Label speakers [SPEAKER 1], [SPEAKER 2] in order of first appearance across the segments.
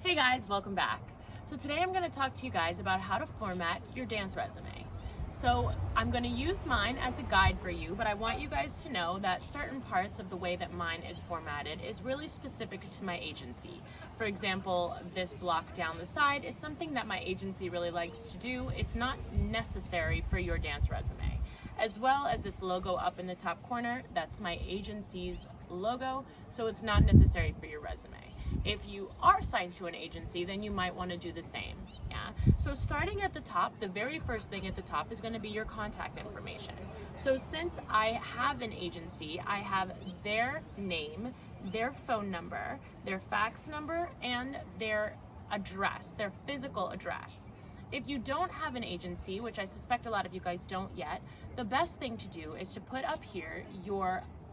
[SPEAKER 1] Hey guys, welcome back. So today I'm going to talk to you guys about how to format your dance resume. So I'm going to use mine as a guide for you, but I want you guys to know that certain parts of the way that mine is formatted is really specific to my agency. For example, this block down the side is something that my agency really likes to do. It's not necessary for your dance resume. As well as this logo up in the top corner, that's my agency's logo, so it's not necessary for your resume. If you are signed to an agency, then you might want to do the same. Yeah. So starting at the top, the very first thing at the top is going to be your contact information. So since I have an agency, I have their name, their phone number, their fax number, and their address, their physical address. If you don't have an agency, which I suspect a lot of you guys don't yet, the best thing to do is to put up here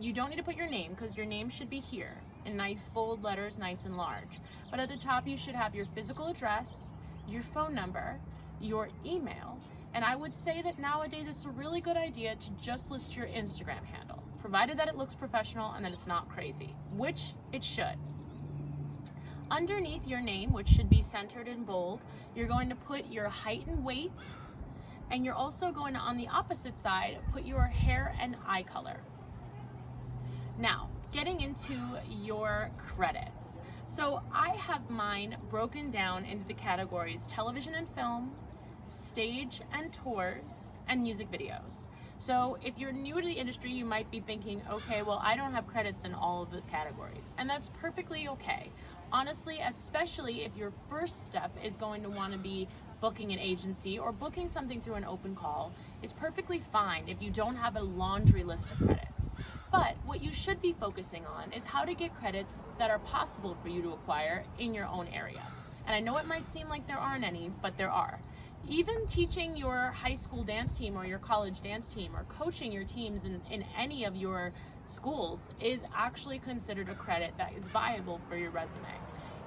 [SPEAKER 1] you don't need to put your name because your name should be here in nice bold letters, nice and large. But at the top you should have your physical address, your phone number, your email, and I would say that nowadays it's a really good idea to just list your Instagram handle, provided that it looks professional and that it's not crazy, which it should. Underneath your name, which should be centered in bold, you're going to put your height and weight, and you're also going to, on the opposite side, put your hair and eye color. Now, getting into your credits. So I have mine broken down into the categories television and film, stage and tours, and music videos. So if you're new to the industry, you might be thinking, okay, well, I don't have credits in all of those categories. And that's perfectly okay. Honestly, especially if your first step is going to want to be booking an agency or booking something through an open call, it's perfectly fine if you don't have a laundry list of credits. But what you should be focusing on is how to get credits that are possible for you to acquire in your own area. And I know it might seem like there aren't any, but there are. Even teaching your high school dance team or your college dance team or coaching your teams in any of your schools is actually considered a credit that is viable for your resume.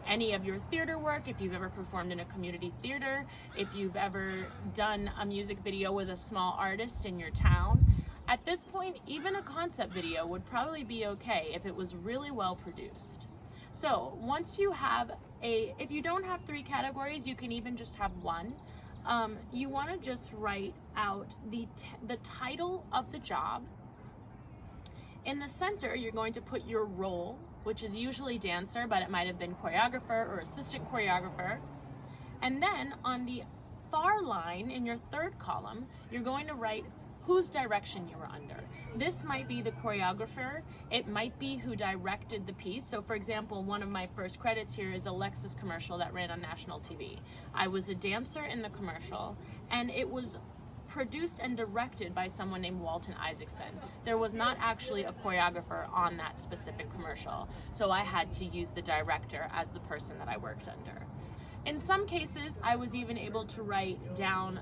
[SPEAKER 1] Any of your theater work, if you've ever performed in a community theater, if you've ever done a music video with a small artist in your town, at this point, even a concept video would probably be okay if it was really well produced. So once you have if you don't have 3 categories, you can even just have 1. You want to just write out the title of the job. In the center, you're going to put your role, which is usually dancer, but it might have been choreographer or assistant choreographer. And then on the far line in your 3rd column, you're going to write whose direction you were under. This might be the choreographer, it might be who directed the piece. So for example, one of my first credits here is a Lexus commercial that ran on national TV. I was a dancer in the commercial, and it was produced and directed by someone named Walton Isaacson. There was not actually a choreographer on that specific commercial, so I had to use the director as the person that I worked under. In some cases, I was even able to write down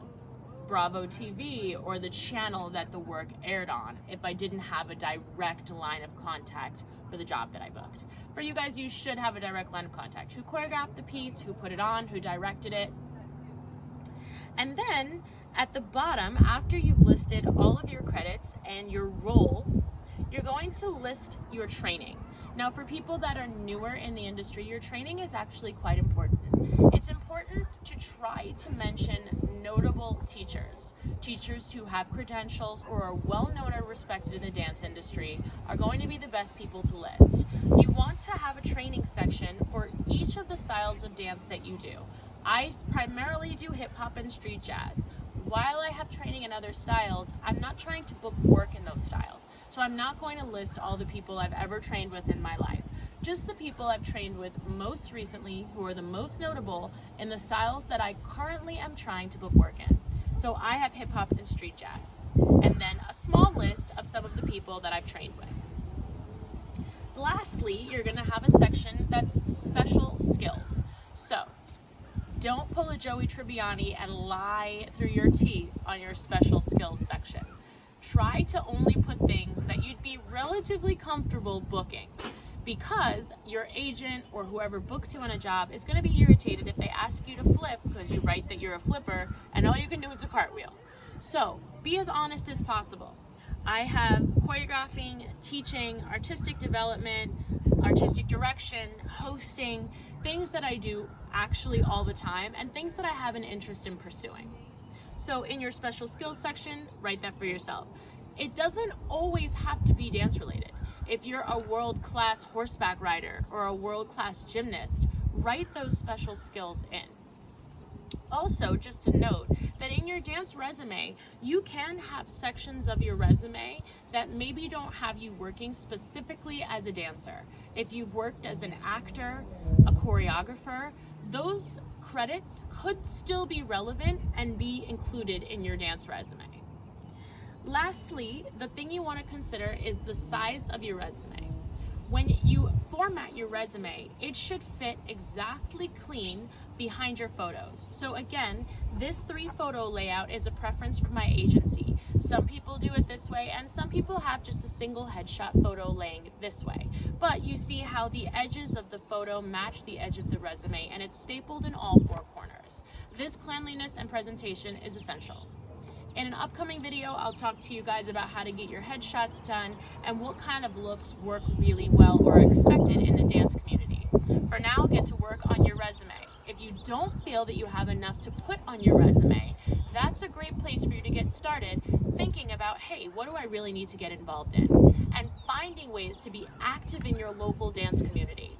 [SPEAKER 1] Bravo TV or the channel that the work aired on if I didn't have a direct line of contact for the job that I booked. For you guys, you should have a direct line of contact. Who choreographed the piece, who put it on, who directed it. And then at the bottom, after you've listed all of your credits and your role, you're going to list your training. Now, for people that are newer in the industry, your training is actually quite important. It's important to try to mention notable teachers. Teachers who have credentials or are well known or respected in the dance industry are going to be the best people to list. You want to have a training section for each of the styles of dance that you do. I primarily do hip hop and street jazz. While I have training in other styles, I'm not trying to book work in those styles. So I'm not going to list all the people I've ever trained with in my life. Just the people I've trained with most recently who are the most notable in the styles that I currently am trying to book work in. So I have hip hop and street jazz. And then a small list of some of the people that I've trained with. Lastly, you're going to have a section that's special skills. So don't pull a Joey Tribbiani and lie through your teeth on your special skills section. Try to only put things that you'd be relatively comfortable booking, because your agent or whoever books you on a job is going to be irritated if they ask you to flip because you write that you're a flipper and all you can do is a cartwheel. So be as honest as possible. I have choreographing, teaching, artistic development, artistic direction, hosting, things that I do actually all the time, and things that I have an interest in pursuing. So in your special skills section, write that for yourself. It doesn't always have to be dance related. If you're a world-class horseback rider or a world-class gymnast, write those special skills in. Also, just to note that in your dance resume, you can have sections of your resume that maybe don't have you working specifically as a dancer. If you've worked as an actor, a choreographer, those credits could still be relevant and be included in your dance resume. Lastly, the thing you want to consider is the size of your resume. When you format your resume, it should fit exactly clean behind your photos. So again, this 3-photo layout is a preference from my agency. Some people do it this way, and some people have just a single headshot photo laying this way. But you see how the edges of the photo match the edge of the resume, and it's stapled in all 4 corners. This cleanliness and presentation is essential. In an upcoming video, I'll talk to you guys about how to get your headshots done and what kind of looks work really well or are expected in the dance community. For now, get to work on your resume. If you don't feel that you have enough to put on your resume, that's a great place for you to get started thinking about, hey, what do I really need to get involved in? And finding ways to be active in your local dance community.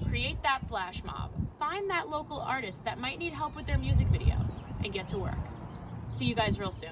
[SPEAKER 1] Create that flash mob. Find that local artist that might need help with their music video and get to work. See you guys real soon.